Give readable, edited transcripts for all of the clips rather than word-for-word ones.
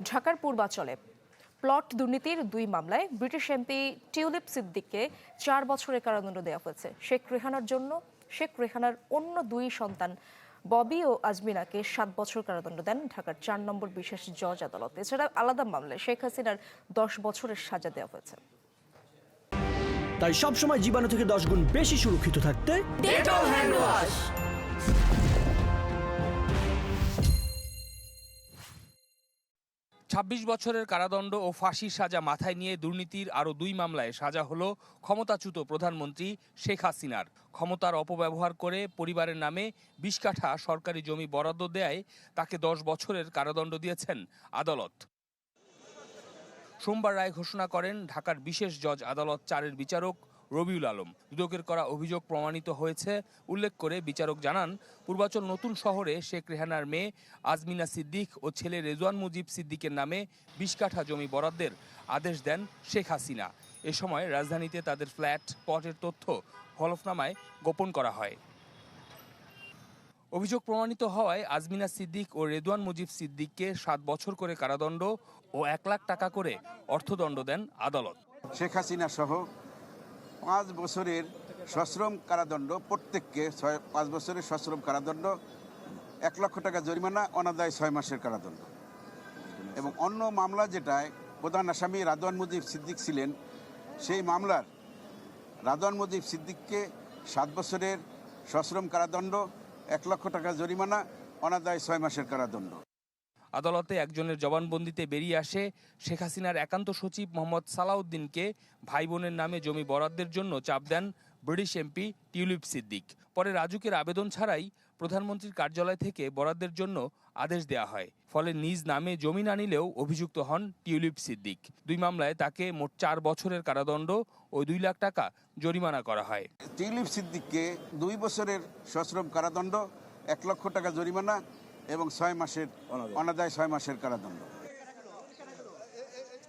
ঢাকার পূর্বাঞ্চলে প্লট দুর্নীতির 2 মামলায় ব্রিটিশ এমপি টিউলিপ সিদ্দিককে 4 বছরের কারাদণ্ড দেওয়া হয়েছে। শেখ রেহানার অন্য 2 সন্তান ববি ও আজমিনাকে 7 বছর কারাদণ্ড দেন ঢাকার 4 নম্বর বিশেষ জজ আদালত। এছাড়া আলাদা মামলায় শেখ হাসিনার 10 বছরের সাজা দেওয়া হয়েছে। তাই সবসময় জীবাণু থেকে 10 গুণ বেশি সুরক্ষিত থাকতে ডেটল হ্যান্ড ওয়াশ। 26 বছরের কারাদণ্ড ও ফাঁসির সাজা মাথায় নিয়ে দুর্নীতির আরও 2 মামলায় সাজা হলো ক্ষমতাচ্যুত প্রধানমন্ত্রী শেখ হাসিনার। ক্ষমতার অপব্যবহার করে পরিবারের নামে 20 কাঠা সরকারি জমি বরাদ্দ দেয় তাকে 10 বছরের কারাদণ্ড দিয়েছেন আদালত। সোমবার রায় ঘোষণা করেন ঢাকার বিশেষ জজ আদালত 4-এর বিচারক রবিউল আলম। দুদকের করা অভিযোগ প্রমাণিত হয়েছে উল্লেখ করে বিচারক জানান, পূর্বাচল নতুন শহরে শেখ রেহানার মেয়ে আজমিনা সিদ্দিক ও ছেলে রেজওয়ান মুজিব সিদ্দিকের নামে 20 কাঠা জমি বরাদ্দের আদেশ দেন শেখ হাসিনা। এ সময় রাজধানীতে তাদের ফ্ল্যাট প্লটের তথ্য হলফনামায় গোপন করা হয়। অভিযোগ প্রমাণিত হওয়ায় আজমিনা সিদ্দিক ও রেদওয়ান মুজিব সিদ্দিককে 7 বছর করে কারাদণ্ড ও 1 লাখ টাকা করে অর্থদণ্ড দেন আদালত। শেখ হাসিনা সহ 5 বছরের সশ্রম কারাদণ্ড, প্রত্যেককে 5 বছরের সশ্রম কারাদণ্ড, 1 লক্ষ টাকা জরিমানা, অনাদায় 6 মাসের কারাদণ্ড। এবং অন্য মামলা যেটায় প্রধান আসামি রাদওয়ান মুজিব সিদ্দিক ছিলেন, সেই মামলার রাদওয়ান মুজিব সিদ্দিককে 7 বছরের সশ্রম কারাদণ্ড, 1 লক্ষ টাকা জরিমানা, অনাদায় 6 মাসের কারাদণ্ড। আদালতে একজনের জবানবন্দিতে বেরিয়ে আসে শেখ হাসিনার একান্ত সচিব মোহাম্মদ সালাউদ্দিনকে ভাই বোনের নামে জমি বরাদ্দের জন্য চাপ দেন ব্রিটিশ এমপি টিউলিপ সিদ্দিক। পরে রাজুকের আবেদন ছাড়াই প্রধানমন্ত্রীর কার্যালয় থেকে বরাদ্দের জন্য আদেশ দেওয়া হয়। ফলে নিজ নামে জমি না নিলেও অভিযুক্ত হন টিউলিপ সিদ্দিক। 2 মামলায় তাকে মোট 4 বছরের কারাদণ্ড ও 2 লাখ টাকা জরিমানা করা হয়। টিউলিপ সিদ্দিককে 2 বছরের সশ্রম কারাদণ্ড, 1 লক্ষ টাকা জরিমানা এবং 6 মাসের অনাদায় 6 মাসের কারাদণ্ড।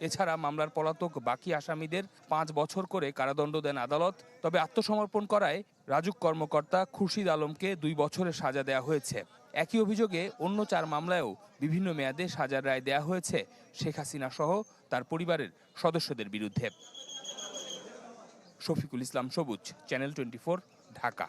এছাড়া মামলার পলাতক বাকি আসামিদের 5 বছর করে কারাদণ্ড দেন আদালত। তবে আত্মসমর্পণ করায় রাজুক কর্মকর্তা খুরশিদ আলমকে 2 বছরের সাজা দেওয়া হয়েছে। একই অভিযোগে অন্য 4 মামলায়ও বিভিন্ন মেয়াদে সাজার রায় দেওয়া হয়েছে শেখ হাসিনা সহ তার পরিবারের সদস্যদের বিরুদ্ধে। শফিকুল ইসলাম সবুজ, চ্যানেল 24, ঢাকা।